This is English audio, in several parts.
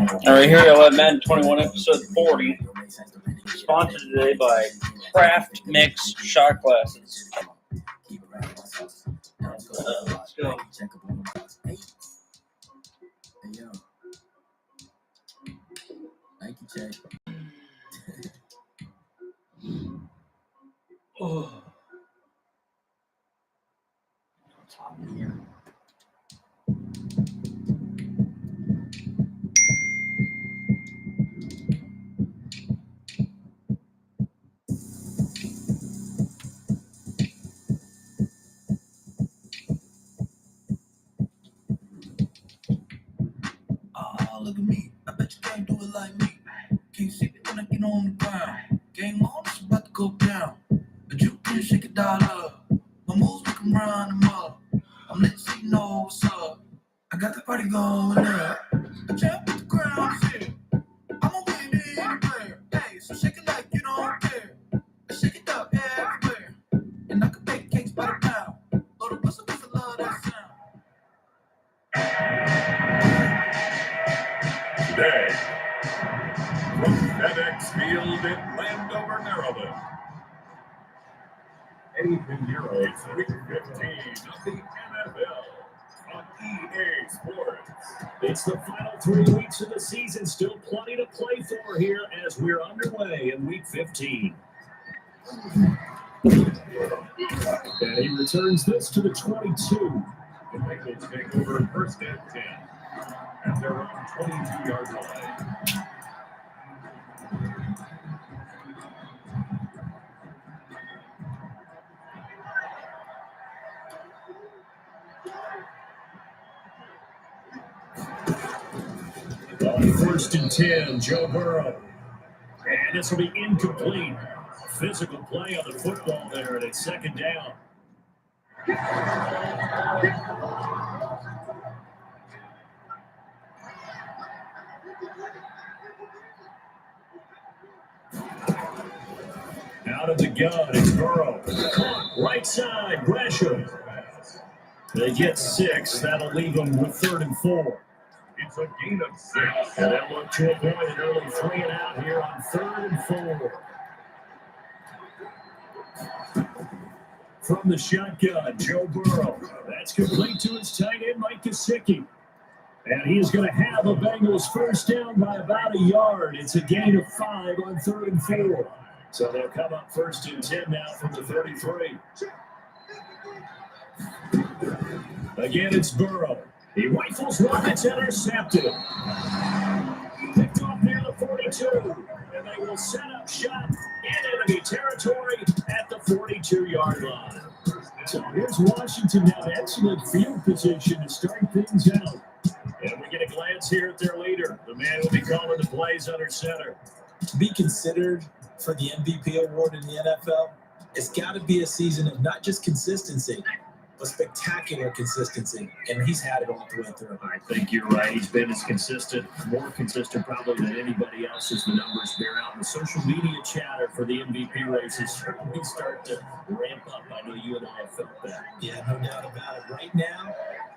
All right, here you go. Madden 21, episode 40. Sponsored today by Craft Mix Shot Glasses. Let's go. Oh. It's hot in here. Oh, look at me. I bet you can't do it like me. Can't see me when I get on the ground. Game on, it's about to go down. But you can shake it all up. My moves make 'em run them up. I'm letting you know what's up. I got the party going up. I jump with the ground is here. I'm a win anywhere. Hey, so shake it like you don't care. I shake it up everywhere. And I can bake cakes by the pound. Lord, what's up, I love that sound. Today, from FedEx Field in Landover, Maryland, 8 Week 15 of the NFL on EA Sports. It's the final 3 weeks of the season. Still plenty to play for here as we're underway in Week 15. And he returns this to the 22. The Bengals take over first and 10 at their own 22-yard line. On first and 10, Joe Burrow. And this will be incomplete. Physical play on the football there, and it's second down. Out of the gun, it's Burrow. Right side, Gresham. They get 6. That'll leave them with 3rd and 4. It's a gain of 6. And they'll look to avoid an early 3 and out here on 3rd and 4. From the shotgun, Joe Burrow. That's complete to his tight end, Mike Gesicki. And he's going to have a Bengals first down by about a yard. It's a gain of 5 on 3rd and 4. So they'll come up first and 10 now from the 33. Again, it's Burrow. He rifles one. It's intercepted. Picked off near the 42. And they will set up shop in enemy territory at the 42-yard line. So here's Washington now. Excellent field position to start things out. And we get a glance here at their leader, the man who will be calling the plays under center. To be considered for the MVP award in the NFL, it's got to be a season of not just consistency, but spectacular consistency. And he's had it all the way through. I think you're right. He's been as consistent, more consistent probably than anybody else as the numbers bear out. And the social media chatter for the MVP races certainly start to ramp up. I know you and I have felt that. Yeah, no doubt about it. Right now,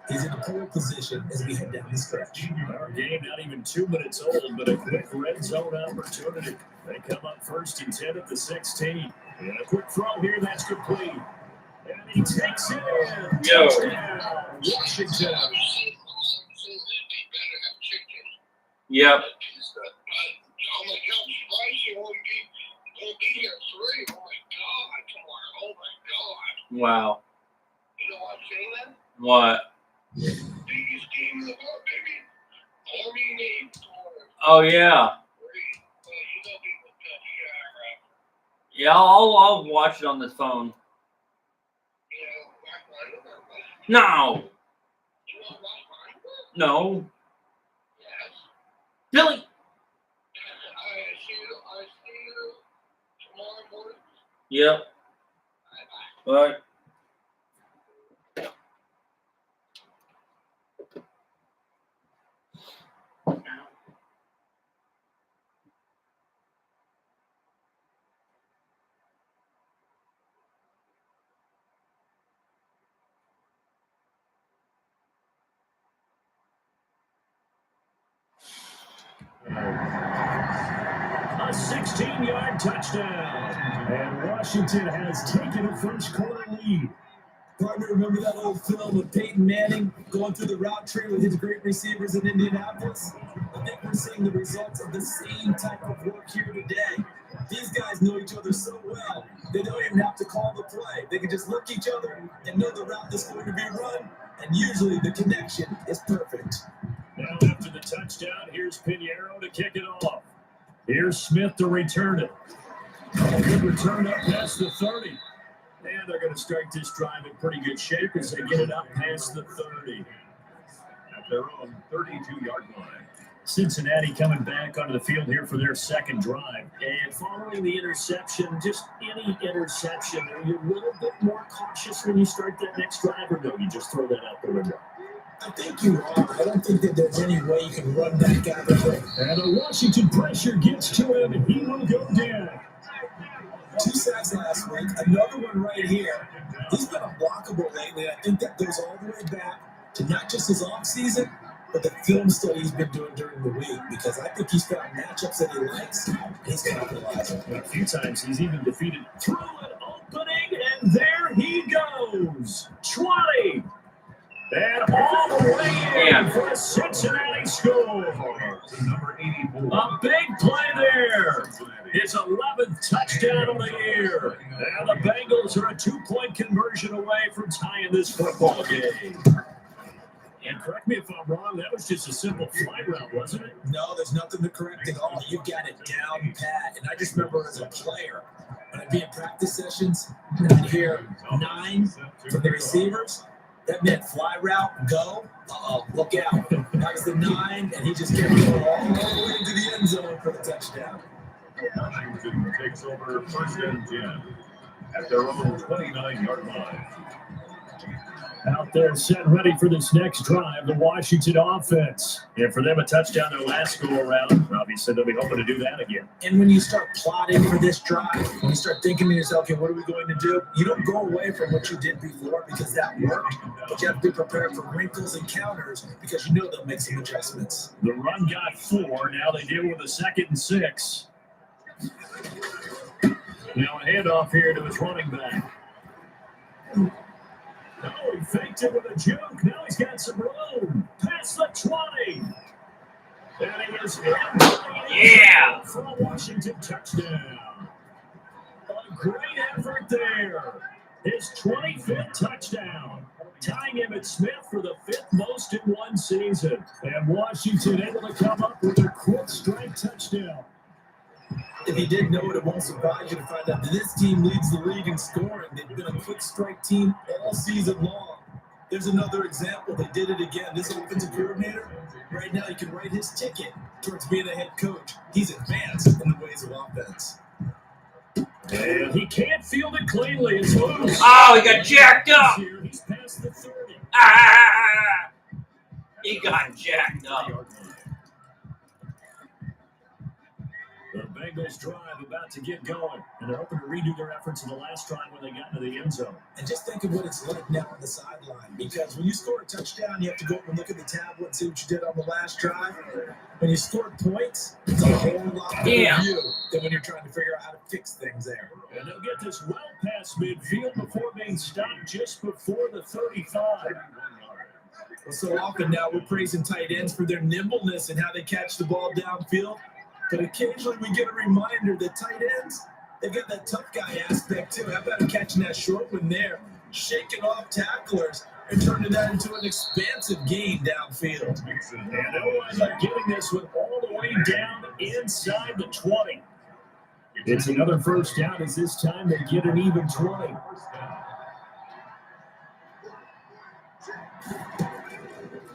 he's in a pole position as we head down the stretch. Our game not even 2 minutes old, but a quick red zone opportunity. They come up first and 10 at the 16. And a quick throw here, that's complete. And he takes it in. Yo. Touchdown, Washington. Yep. Wow. You know what I'm saying then? What? Biggest game in the world, baby. Army Navy. Oh, yeah. Yeah, I'll watch it on this phone. No. No. Billy. I see you tomorrow morning. Yep. All right. A 16-yard touchdown. And Washington has taken a first-quarter lead. Partner, remember that old film with Peyton Manning going through the route tree with his great receivers in Indianapolis? I think we're seeing the results of the same type of work here today. These guys know each other so well, they don't even have to call the play. They can just look each other and know the route that's going to be run, and usually the connection is perfect. Now after the touchdown, here's Pinheiro to kick it off. Here's Smith to return it. A good return up past the 30. And they're going to start this drive in pretty good shape as they get it up past the 30. At their own 32-yard line. Cincinnati coming back onto the field here for their second drive. And following the interception, just any interception, are you a little bit more cautious when you start that next drive, or no, you just throw that out the window? I think you are. I don't think that there's any way you can run that guy away. And the Washington pressure gets to him, and he will go down. 2 sacks last week, another one right here. He's been unblockable lately. I think that goes all the way back to not just his offseason, but the film study he's been doing during the week, because I think he's found matchups that he likes, and he's capitalizing. A few times he's even defeated through an opening, and there he goes. 20. And all the way in for a Cincinnati score. Number 84. A big play there. His 11th touchdown of the year. And the Bengals are a 2-point conversion away from tying this football game. And correct me if I'm wrong, that was just a simple flight route, wasn't it? No, there's nothing to correct at all. You got it down pat. And I just remember as a player, when I'd be in practice sessions, and I'd hear 9 from the receivers, that meant fly route, go, look out. That was the 9, and he just kept going all the way into the end zone for the touchdown. Washington takes over first and 10 at their own 29-yard line. Out there set ready for this next drive, the Washington offense. And for them, a touchdown their last go-around. Obviously, they'll be hoping to do that again. And when you start plotting for this drive, when you start thinking to yourself, okay, what are we going to do? You don't go away from what you did before because that worked, but you have to be prepared for wrinkles and counters because you know they'll make some adjustments. The run got 4. Now they deal with a 2nd and 6. Now a handoff here to his running back. No, he faked it with a juke. Now he's got some room. Past the 20. And he is in. Yeah. For a Washington touchdown. A great effort there. His 25th touchdown. Tying him at Smith for the 5th most in one season. And Washington able to come up with a quick strike touchdown. If you didn't know it, it won't surprise you to find out that this team leads the league in scoring. They've been a quick strike team all season long. There's another example. They did it again. This offensive coordinator, right now, you can write his ticket towards being a head coach. He's advanced in the ways of offense. And he can't field it cleanly. It's loose. Oh, he got jacked up. He's past the 30. Ah! He got jacked up. The Bengals drive about to get going, and they're hoping to redo their efforts in the last drive when they got into the end zone. And just think of what it's like now on the sideline, because when you score a touchdown, you have to go up and look at the tablet and see what you did on the last drive. When you score points, it's a whole lot more review than when you're trying to figure out how to fix things there. And they'll get this well past midfield before being stopped just before the 35. Well, so often now we're praising tight ends for their nimbleness and how they catch the ball downfield. But occasionally we get a reminder that tight ends, they've got that tough guy aspect too. How about catching that short one there, shaking off tacklers, and turning that into an expansive gain downfield. And they'll wind up getting this one all the way down inside the 20. It's another first down as this time they get an even 20.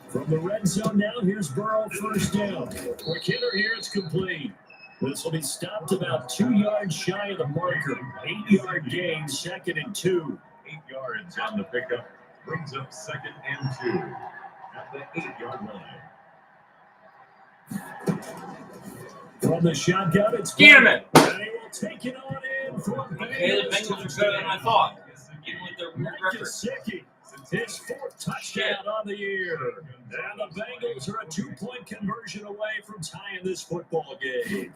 From the red zone now, here's Burrow, first down. Quick hitter here, it's complete. This will be stopped about 2 yards shy of the marker. 8-yard gain, 2nd and 2. 8 yards on the pickup. Brings up 2nd and 2 at the 8-yard line. From the shotgun, it's Damn it! And he will take it on in for a Okay, the Bengals are better than I thought. Even with their record. His fourth touchdown on the year. And the Bengals are a 2-point conversion away from tying this football game.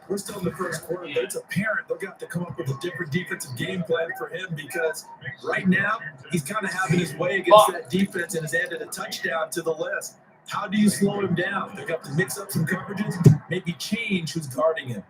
We're still in the first quarter, but it's apparent they're going to have to come up with a different defensive game plan for him because right now he's kind of having his way against that defense and has added a touchdown to the list. How do you slow him down? They're going to have to mix up some coverages, maybe change who's guarding him.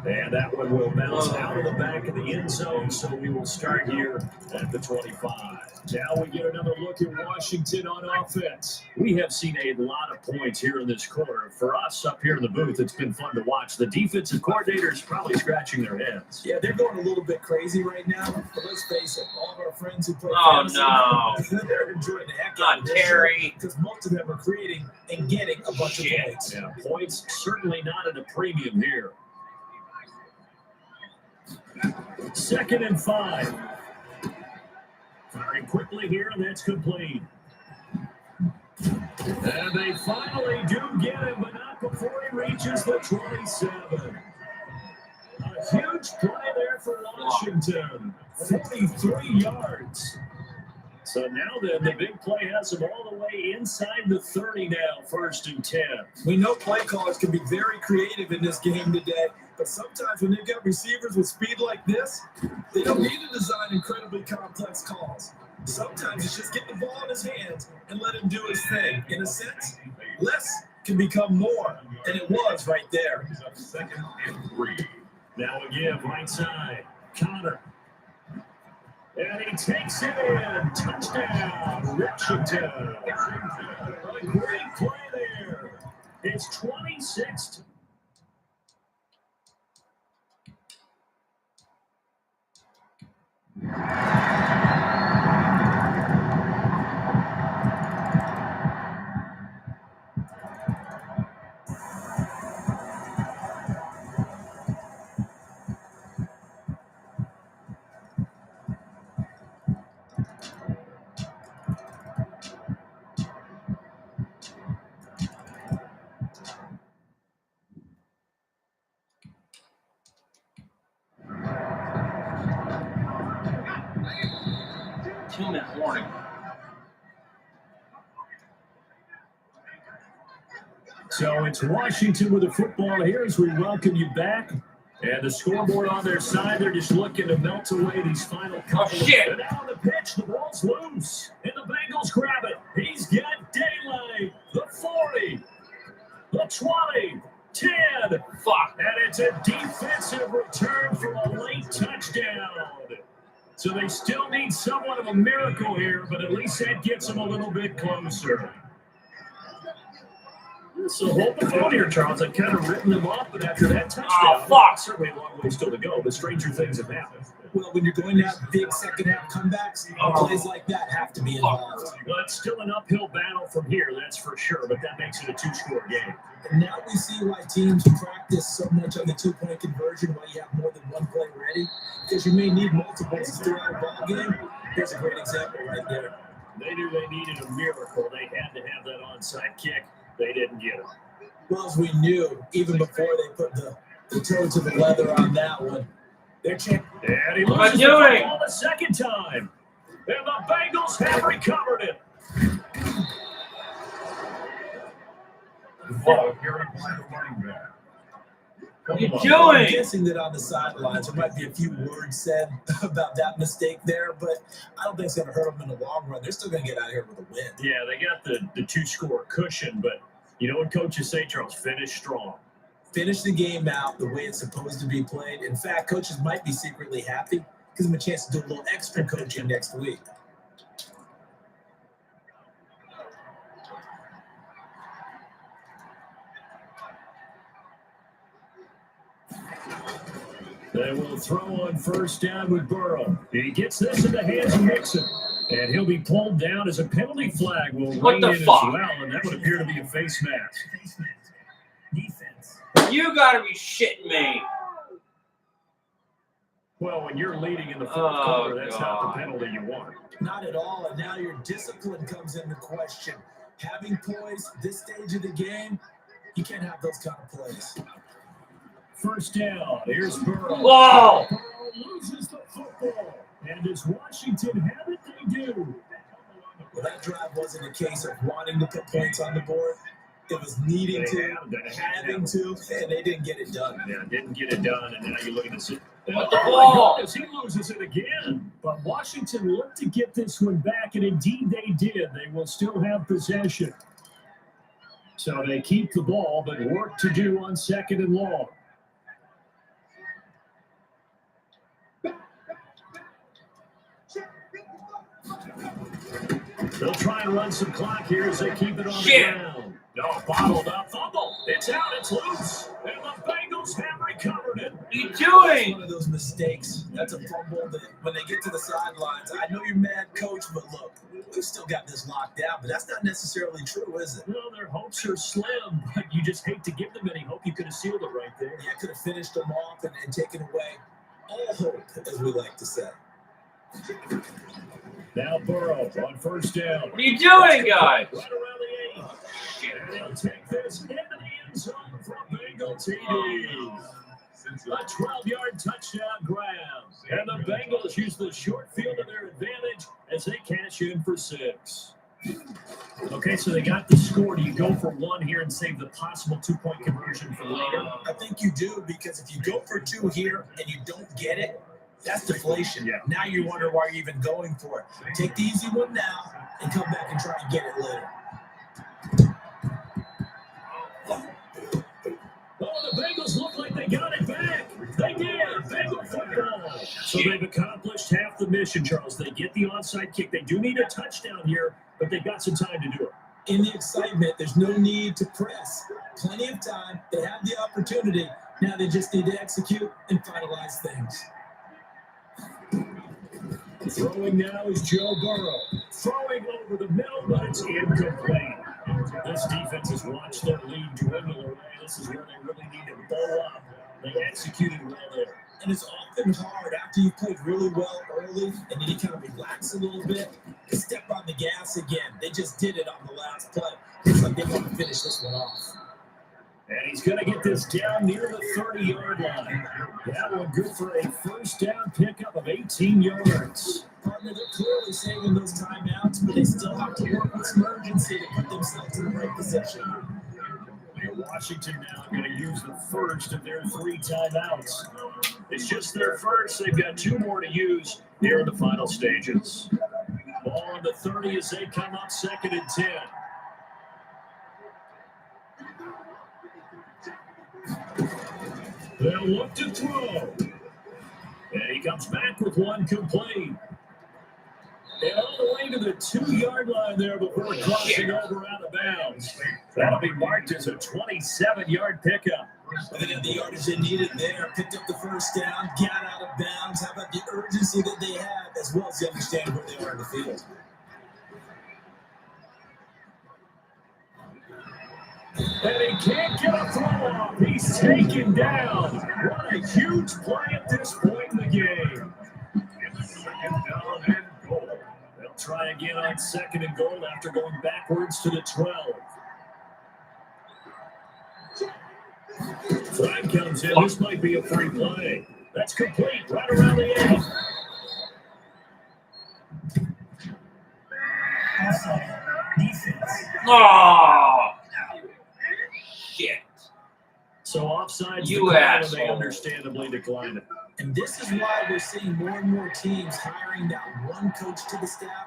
And that one will bounce out of the back of the end zone, so we will start here at the 25. Now we get another look at Washington on offense. We have seen a lot of points here in this quarter. For us up here in the booth, it's been fun to watch. The defensive coordinators probably scratching their heads. Yeah, they're going a little bit crazy right now, but let's face it, all of our friends who play they're enjoying the heck out of this Terry. because most of them are creating and getting a bunch of points. Yeah, points certainly not at a premium here. 2nd and 5. Firing quickly here, and that's complete. And they finally do get him, but not before he reaches the 27. A huge play there for Washington. 43 yards. So now then, the big play has him all the way inside the 30 now, 1st and 10. We know play callers can be very creative in this game today, but sometimes when they've got receivers with speed like this, they don't need to design incredibly complex calls. Sometimes it's just get the ball in his hands and let him do his thing. In a sense, less can become more, and it was right there. 2nd and 3. Now again, right side, Connor. And he takes it in. Touchdown, Washington. A great play there. It's 26. Two-minute warning. So it's Washington with the football here as we welcome you back. And the scoreboard on their side, they're just looking to melt away these final couple. And now on the pitch, the ball's loose. And the Bengals grab it. He's got daylight. The 40. The 20. 10. Fuck. And it's a defensive return for a late touchdown. So they still need somewhat of a miracle here, but at least that gets them a little bit closer. So hold the phone here, Charles. I've kind of written them off, but after that touchdown, certainly a long way still to go, but stranger things have happened. Well, when you're going to have big second-half comebacks, plays like that have to be involved. Well, it's still an uphill battle from here, that's for sure, but that makes it a 2-score game. And now we see why teams practice so much on the 2-point conversion, why you have more than one play ready, because you may need multiples throughout a ball game. Here's a great example right there. They knew they needed a miracle. They had to have that onside kick. They didn't get it. Well, as we knew, even before they put the toe to the leather on that one, they're champions. And he loses the football the second time. And the Bengals have recovered it. What are you I'm doing? guessing that on the sidelines there might be a few words said about that mistake there, but I don't think it's going to hurt them in the long run. They're still going to get out of here with a win. Yeah, they got the 2-score cushion, but you know what coaches say, Charles? Finish strong. Finish the game out the way it's supposed to be played. In fact, coaches might be secretly happy. Gives them a chance to do a little extra coaching next week. They will throw on first down with Burrow. He gets this in the hands of Mixon. And he'll be pulled down as a penalty flag will rain in as well, and that would appear to be a face mask. Defense. You gotta be shitting me. Well, when you're leading in the fourth quarter, that's not the penalty you want. Not at all, and now your discipline comes into question. Having poise this stage of the game, you can't have those kind of plays. First down, here's Burrow. Whoa! Burrow loses the football. And does Washington have it? They do. Well, that drive wasn't a case of wanting to put points on the board. It was needing to, having to, and they didn't get it done. Yeah, didn't get it done, and now you look at the situation. What the ball? He loses it again. But Washington looked to get this one back, and indeed they did. They will still have possession. So they keep the ball, but work to do on 2nd and long. They'll try and run some clock here as they keep it on the ground. No, bottled up, fumble. It's out, it's loose. And the Bengals have recovered it. What are you doing? One of those mistakes. That's a fumble that when they get to the sidelines, I know you're mad, coach, but look, we've still got this locked down. But that's not necessarily true, is it? Well, their hopes are slim, but you just hate to give them any hope. You could have sealed it right there. Yeah, could have finished them off and taken away all hope, as we like to say. Now Burrow on 1st down. What are you doing, guys? Right around the 8. And they'll take this into the end zone from Bengal TD. A 12-yard touchdown grab. And the Bengals use the short field to their advantage as they cash in for 6. Okay, so they got the score. Do you go for 1 here and save the possible 2-point conversion for later? I think you do, because if you go for 2 here and you don't get it, that's deflation. Yeah. Now you wonder why you're even going for it. Take the easy one now and come back and try and get it later. Oh, the Bengals look like they got it back. They did. Bengal football. So they've accomplished half the mission, Charles. They get the onside kick. They do need a touchdown here, but they've got some time to do it. In the excitement, there's no need to press. Plenty of time. They have the opportunity. Now they just need to execute and finalize things. Throwing now is Joe Burrow. Throwing over the middle, but it's incomplete. This defense has watched their lead dwindle away. This is where they really need to bow up. They executed well there. And it's often hard after you've played really well early and then you kind of relax a little bit to step on the gas again. They just did it on the last play. Looks like they want to finish this one off. And he's going to get this down near the 30-yard line. That one good for a 1st down pickup of 18 yards. Partner, they're clearly saving those timeouts, but they still have to work with some urgency to put themselves in the right position. And Washington now going to use the first of their 3 timeouts. It's just their first. They've got 2 more to use here in the final stages. Ball on the 30 as they come up 2nd and 10. They'll look to throw. And he comes back with 1 complete. And all the way to the 2-yard line there before crossing over out of bounds. That'll be marked as a 27-yard pickup. They had the yardage they needed there, picked up the 1st down, got out of bounds. How about the urgency that they have, as well as the understanding where they are in the field? And he can't get a throw off. He's taken down. What a huge play at this point in the game. Down and goal. They'll try again on 2nd and goal after going backwards to the 12. Flag comes in. This might be a free play. That's complete right around the 8. Oh, shit. So offsides, You they asshole. understandably declined it. And this is why we're seeing more and more teams hiring that one coach to the staff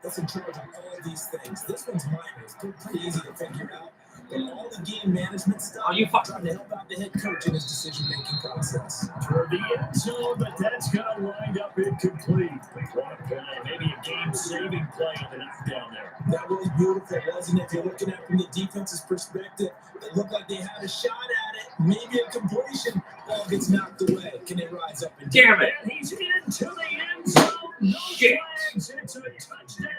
that's in charge of all of these things. This one's minor. It's pretty easy to figure out. But all the game management stuff, trying to help out the head coach in his decision-making process. Toward the end zone, but that's going to wind up incomplete. What a play. Maybe a game-saving play on the knockdown there. That was beautiful, wasn't it? If you're looking at it from the defense's perspective, it looked like they had a shot at it. Maybe a completion. Ball gets knocked away. Can they rise up and Damn it. And he's into the end zone. No Shit. flags. It's a touchdown.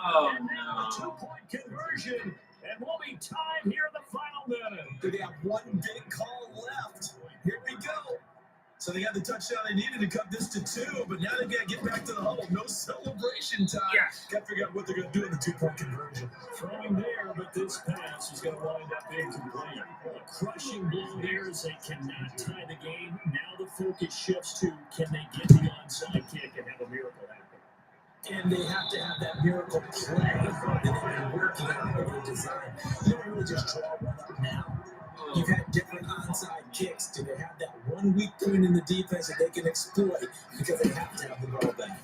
Oh, and now no. a 2-point conversion. And we'll be tied here in the final minute. Do they have one big call left? Here we go. So they got the touchdown they needed to cut this to 2, but now they got to get back to the huddle. No celebration time. Yes. Got to figure out what they're going to do in the 2-point conversion. Throwing there, but this pass is going to wind up incomplete. A crushing blow there as they cannot tie the game. Now the focus shifts to, can they get the onside kick and have a miracle happen? And they have to have that miracle play that they've been working on over the design. You don't really just draw one up now. You've had different onside kicks. Do they have that one weak point in the defense that they can exploit because they have to have the ball back?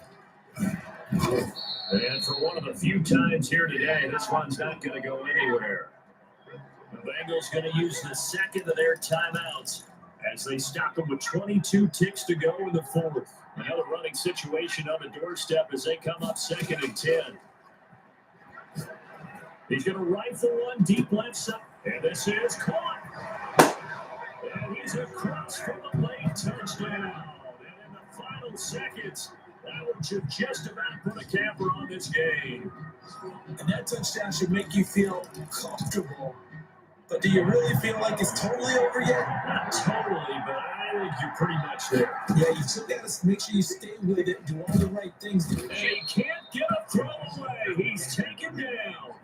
And for one of the few times here today, this one's not going to go anywhere. The Bengals going to use the second of their timeouts as they stop them with 22 ticks to go in the fourth. Another running situation on the doorstep as they come up 2nd and 10. He's going to rifle one deep left side. And this is caught. And he's across for the late touchdown. And in the final seconds, that one should just about put a camper on this game. And that touchdown should make you feel comfortable. But do you really feel like it's totally over yet? Not totally, but I think you're pretty much there. Yeah, you still got to make sure you stay with it, do all the right things. And he can't get a throw away. He's taken down.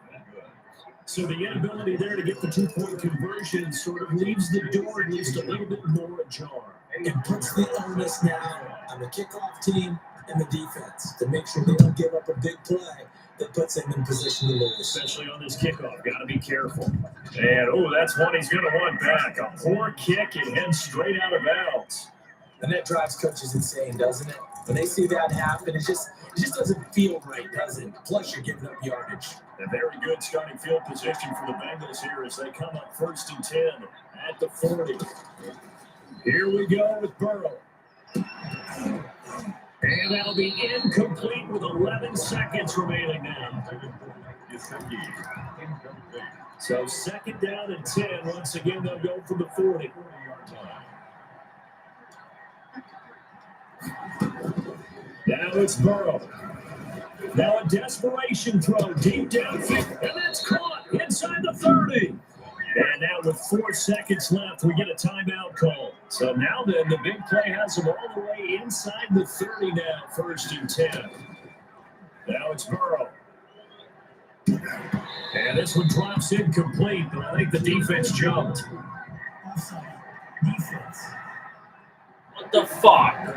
So the inability there to get the 2-point conversion sort of leaves the door at least a little bit more ajar. It puts the onus now on the kickoff team and the defense to make sure they don't give up a big play that puts them in position to lose. Especially on this kickoff. Got to be careful. And, that's one he's going to want back. A poor kick and heads straight out of bounds. And that drives coaches insane, doesn't it? When they see that happen, it just doesn't feel right, does it? Plus, you're giving up yardage. A very good starting field position for the Bengals here as they come up 1st and 10 at the 40. Here we go with Burrow. And that'll be incomplete with 11 seconds remaining now. So 2nd down and 10. Once again, they'll go for the 40. Now it's Burrow. Now a desperation throw deep downfield, and that's caught inside the 30. And now with 4 seconds left, we get a timeout call. So now then, the big play has them all the way inside the 30 now, 1st and 10. Now it's Burrow. And this one drops incomplete, but I think the defense jumped. Defense. What the fuck?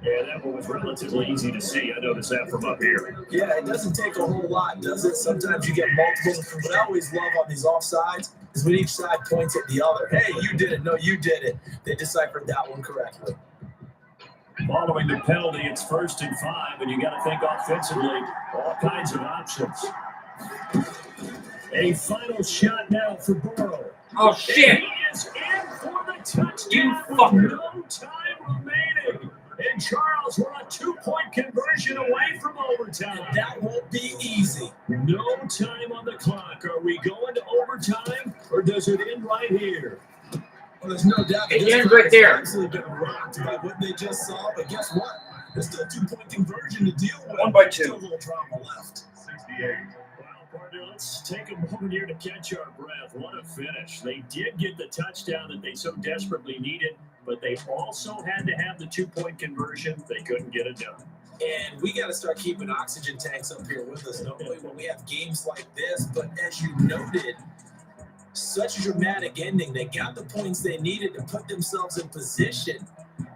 Yeah, that one was relatively easy to see. I noticed that from up here. Yeah, it doesn't take a whole lot, does it? Sometimes you get multiple. What I always love on these offsides is when each side points at the other. Hey, you did it. No, you did it. They deciphered that one correctly. Following the penalty, it's 1st and 5, and you got to think offensively, all kinds of options. A final shot now for Burrow. Oh, shit. He is in for the touchdown You with fucker. no time remaining. And Charles, we're a 2-point conversion away from overtime. That won't be easy. No time on the clock. Are we going to overtime, or does it end right here? Well, there's no doubt that It this ends crowd right there. has actually been rocked by what they just saw, but guess what? There's still a 2-point conversion to deal with. 1 by 2. Still a little drama left. 68. Well, partner, let's take a moment here to catch our breath. What a finish. They did get the touchdown that they so desperately needed, but they also had to have the 2-point conversion. They couldn't get it done. And we got to start keeping oxygen tanks up here with us, don't we, when we have games like this. But as you noted, such a dramatic ending. They got the points they needed to put themselves in position.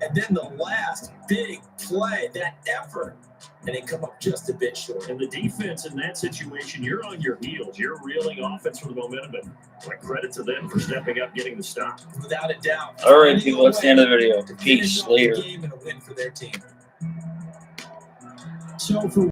And then the last big play, that effort, and they come up just a bit short. And the defense in that situation, you're on your heels. You're reeling offense for the momentum, and like credit to them for stepping up, getting the stop. Without a doubt. All right, people, that's the end of the video. Peace. Finish off the Later. game and a win for their team. So for